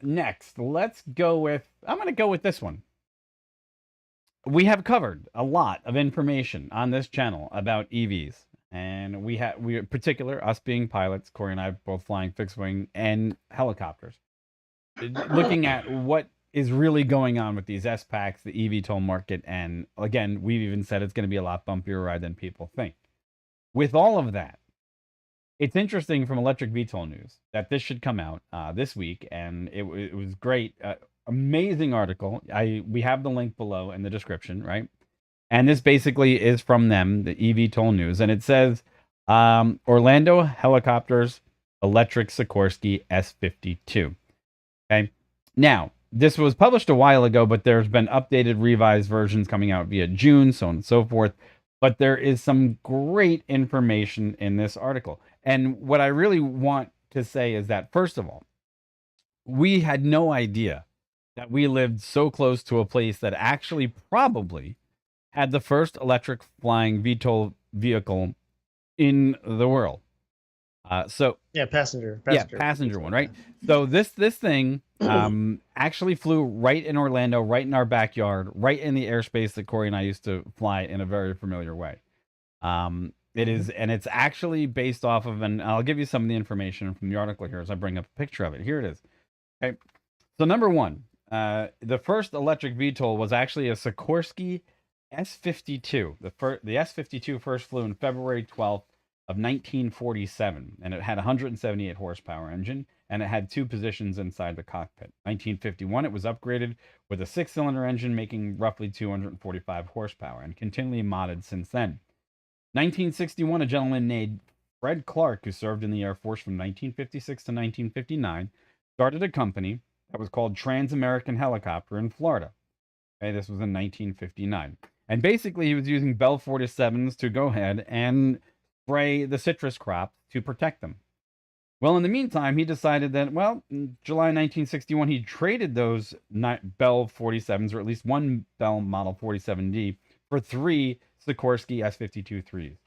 Next, let's go with. I'm going to go with this one. We have covered a lot of information on this channel about EVs, and we in particular, us being pilots, Corey and I both flying fixed wing and helicopters, looking at what is really going on with these S packs, the eVTOL market, and again, we've even said it's going to be a lot bumpier ride than people think. With all of that, it's interesting from electric VTOL news that this should come out this week, and it was great. Amazing article. We have the link below in the description, right? And this basically is from them, the eVTOL news, and it says Orlando Helicopters Electric Sikorsky S-52. Okay, now this was published a while ago, but there's been updated, revised versions coming out via June, so on and so forth. But there is some great information in this article, and what I really want to say is that first of all, we had no idea that we lived so close to a place that actually probably had the first electric flying VTOL vehicle in the world. Passenger one, right? So this thing actually flew right in Orlando, right in our backyard, right in the airspace that Corey and I used to fly in a very familiar way. It is, and it's actually based off of, and I'll give you some of the information from the article here as I bring up a picture of it. Here it is. Okay, so number one, the first electric VTOL was actually a Sikorsky S-52. The S-52 first flew in February 12th of 1947, and it had a 178 horsepower engine, and it had two positions inside the cockpit. 1951, it was upgraded with a six-cylinder engine, making roughly 245 horsepower, and continually modded since then. 1961, a gentleman named Fred Clark, who served in the Air Force from 1956 to 1959, started a company that was called Trans-American Helicopter in Florida. Okay, this was in 1959. And basically, he was using Bell 47s to go ahead and spray the citrus crops to protect them. Well, in the meantime, he decided that, well, in July 1961, he traded those Bell 47s, or at least one Bell Model 47D, for three Sikorsky S-52-3s.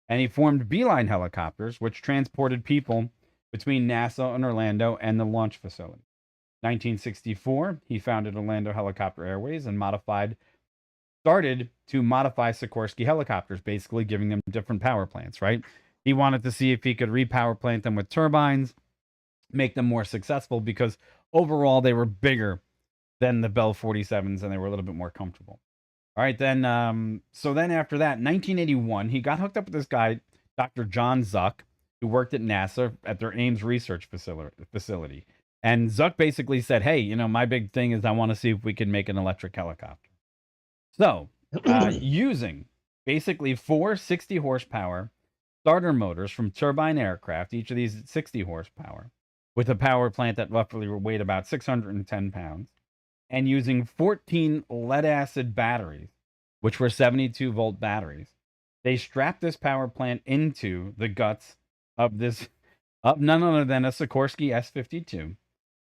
And he formed Beeline Helicopters, which transported people between NASA and Orlando and the launch facility. 1964, he founded Orlando Helicopter Airways and started to modify Sikorsky helicopters, basically giving them different power plants, right? He wanted to see if he could repower plant them with turbines, make them more successful, because overall they were bigger than the Bell 47s and they were a little bit more comfortable. All right, then, so then after that, 1981, he got hooked up with this guy, Dr. John Zuck, who worked at NASA at their Ames research facility. And Zuck basically said, hey, my big thing is I want to see if we can make an electric helicopter. So, using basically four 60 horsepower starter motors from turbine aircraft, each of these 60 horsepower, with a power plant that roughly weighed about 610 pounds, and using 14 lead-acid batteries, which were 72-volt batteries, they strapped this power plant into the guts of none other than a Sikorsky S-52.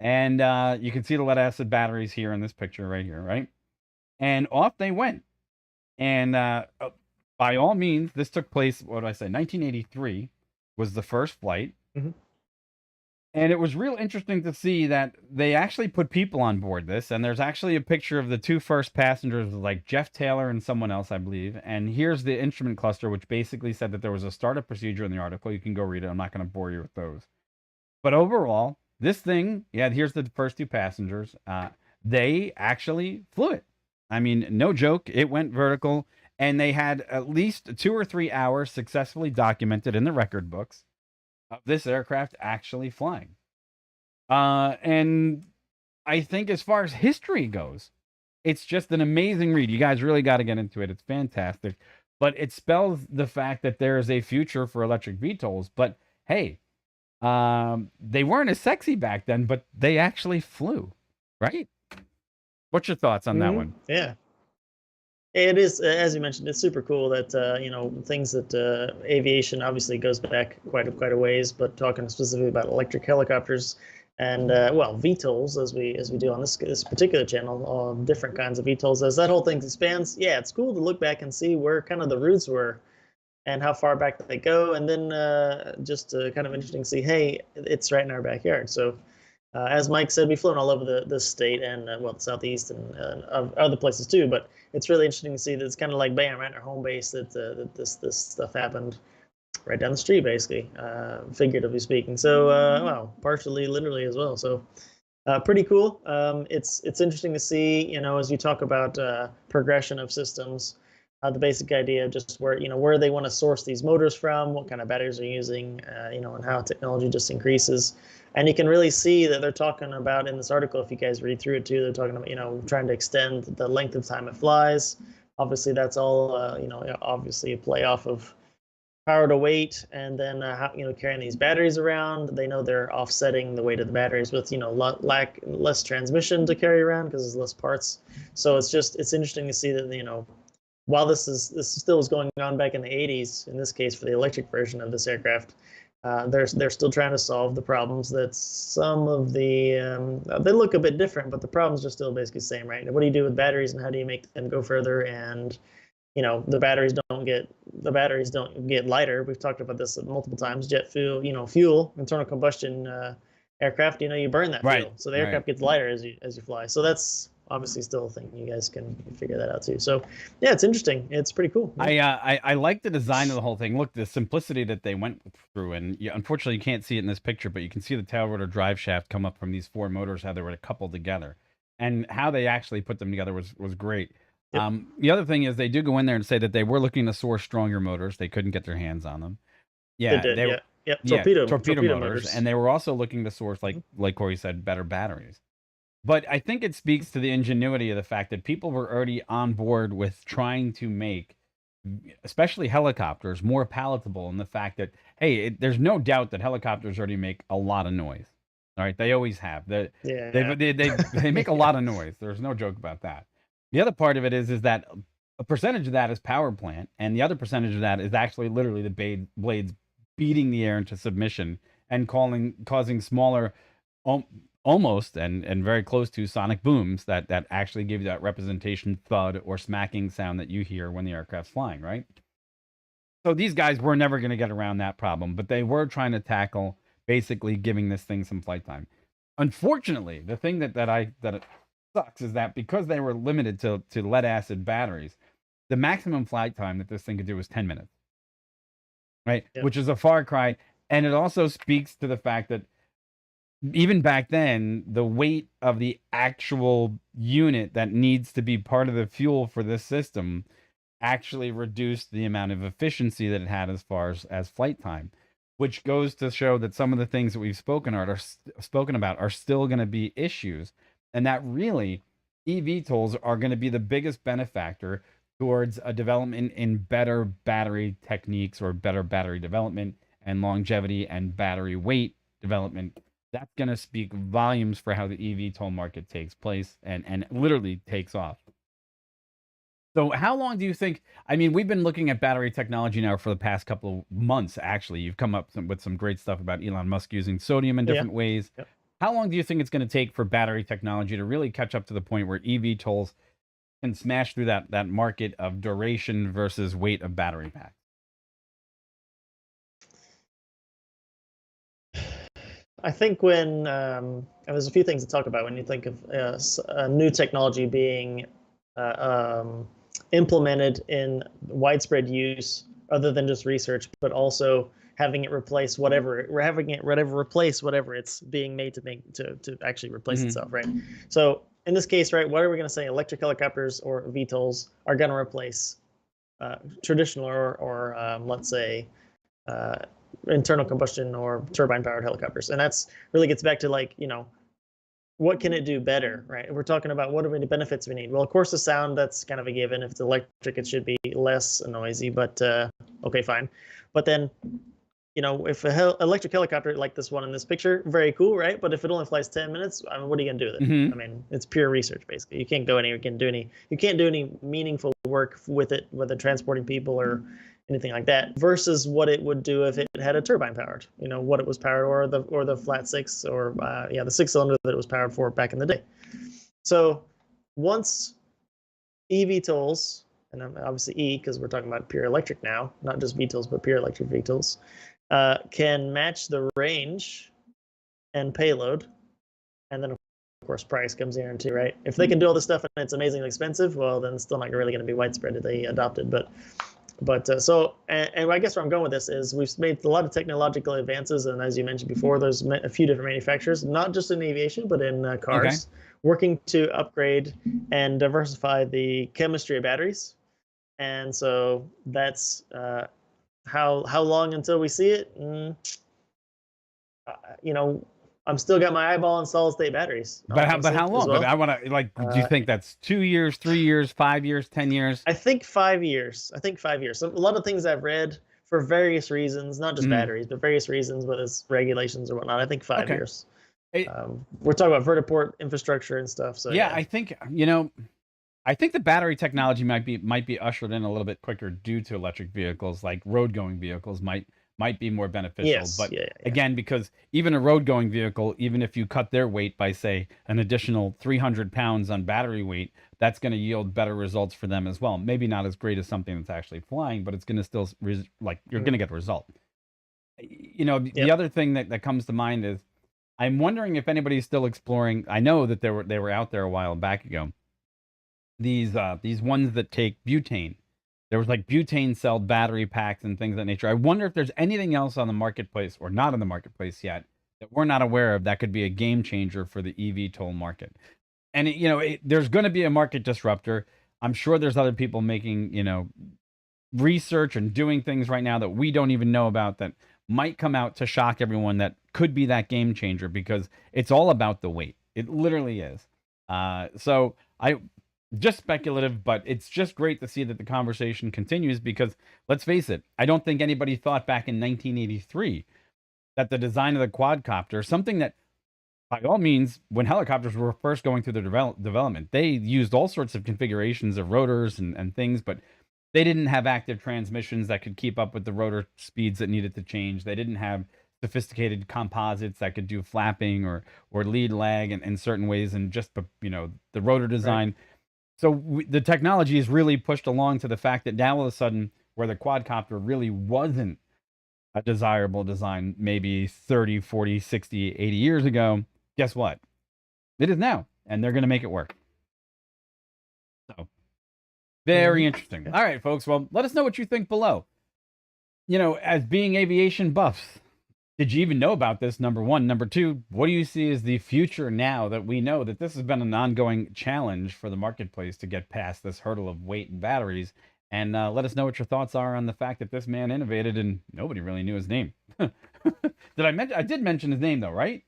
And you can see the lead-acid batteries here in this picture right here, right? And off they went. And by all means, this took place, 1983 was the first flight. Mm-hmm. And it was real interesting to see that they actually put people on board this. And there's actually a picture of the two first passengers, like Jeff Taylor and someone else, I believe. And here's the instrument cluster, which basically said that there was a startup procedure in the article. You can go read it. I'm not going to bore you with those. But overall, this thing, here's the first two passengers. They actually flew it. I mean, no joke. It went vertical. And they had at least 2 or 3 hours successfully documented in the record books of this aircraft actually flying. And I think as far as history goes, it's just an amazing read. You guys really got to get into it. It's fantastic. But it spells the fact that there is a future for electric VTOLs. But hey, they weren't as sexy back then, but they actually flew, right? What's your thoughts on that one? Yeah. It is, as you mentioned, it's super cool that, things that aviation obviously goes back quite a ways, but talking specifically about electric helicopters and, VTOLs, as we do on this particular channel, different kinds of VTOLs, as that whole thing expands. Yeah, it's cool to look back and see where kind of the roots were and how far back they go. And then just kind of interesting to see, hey, it's right in our backyard. So As Mike said, we've flown all over the state and well, the southeast and other places too. But it's really interesting to see that it's kind of like bam, right at our home base that this stuff happened right down the street, basically, figuratively speaking. So well, partially, literally as well. So pretty cool. It's interesting to see, as you talk about progression of systems, the basic idea of just where they want to source these motors from, what kind of batteries they're using, and how technology just increases. And you can really see that they're talking about in this article, if you guys read through it too, they're talking about, trying to extend the length of time it flies. Obviously, that's all, obviously a play off of power to weight, and then carrying these batteries around. They know they're offsetting the weight of the batteries with less transmission to carry around because there's less parts. So it's interesting to see that while this still was going on back in the 80s, in this case for the electric version of this aircraft, they're still trying to solve the problems that some of the they look a bit different, but the problems are still basically the same, right? What do you do with batteries, and how do you make them go further? And the batteries don't get lighter. We've talked about this multiple times. Jet fuel, internal combustion aircraft. You burn that fuel, so the aircraft gets lighter as you fly. So that's obviously still a thing. You guys can figure that out too. So yeah, it's interesting. It's pretty cool. I like the design of the whole thing. Look, the simplicity that they went through, and unfortunately you can't see it in this picture, but you can see the tail rotor drive shaft come up from these 4 motors, how they were coupled together, and how they actually put them together was great. Yep. The other thing is they do go in there and say that they were looking to source stronger motors. They couldn't get their hands on them. Yeah, they did. Torpedo motors, and they were also looking to source, like Corey said, better batteries. But I think it speaks to the ingenuity of the fact that people were already on board with trying to make, especially helicopters, more palatable. In the fact that, hey, there's no doubt that helicopters already make a lot of noise. All right, they always have. They make a lot of noise. There's no joke about that. The other part of it is that a percentage of that is power plant, and the other percentage of that is actually literally the blades beating the air into submission and causing smaller, almost and very close to sonic booms that actually give you that representation thud or smacking sound that you hear when the aircraft's flying, right? So these guys were never going to get around that problem, but they were trying to tackle basically giving this thing some flight time. Unfortunately, the thing that it sucks is that because they were limited to lead acid batteries, the maximum flight time that this thing could do was 10 minutes, right? Yep. Which is a far cry. And it also speaks to the fact that even back then, the weight of the actual unit that needs to be part of the fuel for this system actually reduced the amount of efficiency that it had as far as flight time, which goes to show that some of the things that we've spoken about are still going to be issues, and that really eVTOLs are going to be the biggest benefactor towards a development in better battery techniques or better battery development and longevity and battery weight development. That's going to speak volumes for how the eVTOL market takes place and literally takes off. So how long do you think, I mean, we've been looking at battery technology now for the past couple of months, actually. You've come up with some great stuff about Elon Musk using sodium in different ways. Yep. How long do you think it's going to take for battery technology to really catch up to the point where eVTOLs can smash through that market of duration versus weight of battery pack? I think when and there's a few things to talk about when you think of a new technology being implemented in widespread use, other than just research, but also having it replace whatever it's being made to actually replace itself, right? So in this case, right, what are we going to say? Electric helicopters or VTOLs are going to replace traditional or let's say internal combustion or turbine powered helicopters. And that's really gets back to what can it do better, right? We're talking about what are the benefits we need. Well, of course, the sound, that's kind of a given. If it's electric, it should be less noisy, but okay, fine. But then, if an electric helicopter like this one in this picture, very cool, right? But if it only flies 10 minutes, I mean, what are you gonna do with it? I mean, it's pure research, basically. You can't go anywhere, you can't do any meaningful work with it, whether transporting people or anything like that, versus what it would do if it had a turbine powered, what it was powered, or the flat six, or the 6-cylinder that it was powered for back in the day. So once eVTOLs, and obviously because we're talking about pure electric now, not just VTOLs, but pure electric VTOLs, can match the range and payload And then, of course, price comes in too, right? If they can do all this stuff and it's amazingly expensive, well, then it's still not really going to be widespread if they adopt it. But I guess where I'm going with this is we've made a lot of technological advances, and as you mentioned before, there's a few different manufacturers, not just in aviation, but in cars, working to upgrade and diversify the chemistry of batteries. And so that's how long until we see it? I'm still got my eyeball on solid state batteries. But how long? Well. But I want to do you think that's 2 years, 3 years, 5 years, 10 years? I think 5 years. So a lot of things I've read for various reasons, not just batteries, but various reasons, whether it's regulations or whatnot. I think 5 years. We're talking about vertiport infrastructure and stuff. So yeah, I think I think the battery technology might be ushered in a little bit quicker due to electric vehicles, like road going vehicles might be more beneficial. Yes, but again, because even a road going vehicle, even if you cut their weight by say an additional 300 pounds on battery weight, that's going to yield better results for them as well. Maybe not as great as something that's actually flying, but it's going to still you're going to get a result. The other thing that comes to mind is I'm wondering if anybody's still exploring. I know that they were out there a while back ago. These ones that take butane. There was like butane cell battery packs and things of that nature. I wonder if there's anything else on the marketplace or not on the marketplace yet that we're not aware of that could be a game changer for the eVTOL market. And there's going to be a market disruptor. I'm sure there's other people making research and doing things right now that we don't even know about that might come out to shock everyone. That could be that game changer because it's all about the weight. It literally is. So just speculative, but it's just great to see that the conversation continues because let's face it, I don't think anybody thought back in 1983 that the design of the quadcopter, something that by all means, when helicopters were first going through the development, they used all sorts of configurations of rotors and things, but they didn't have active transmissions that could keep up with the rotor speeds that needed to change. They didn't have sophisticated composites that could do flapping or lead lag in certain ways, and just the rotor design. Right. So the technology is really pushed along to the fact that now all of a sudden, where the quadcopter really wasn't a desirable design maybe 30, 40, 60, 80 years ago, guess what? It is now, and they're going to make it work. So, very interesting. All right, folks. Well, let us know what you think below. As being aviation buffs, did you even know about this? Number one. Number two, what do you see as the future now that we know that this has been an ongoing challenge for the marketplace to get past this hurdle of weight and batteries? And let us know what your thoughts are on the fact that this man innovated and nobody really knew his name. I did mention his name though, right?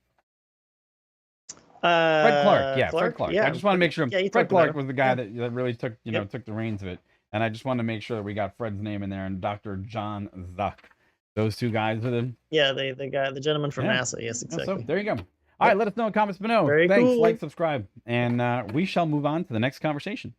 Fred Clark. Yeah, Fred Clark. Yeah, I just want to make sure. Yeah, Fred Clark was the guy that really took took the reins of it. And I just want to make sure that we got Fred's name in there and Dr. John Zuck. Those two guys with him. Yeah, the gentleman from NASA. Yes, exactly. So there you go. All right, let us know in comments below. Very Thanks, cool. like, subscribe, and we shall move on to the next conversation.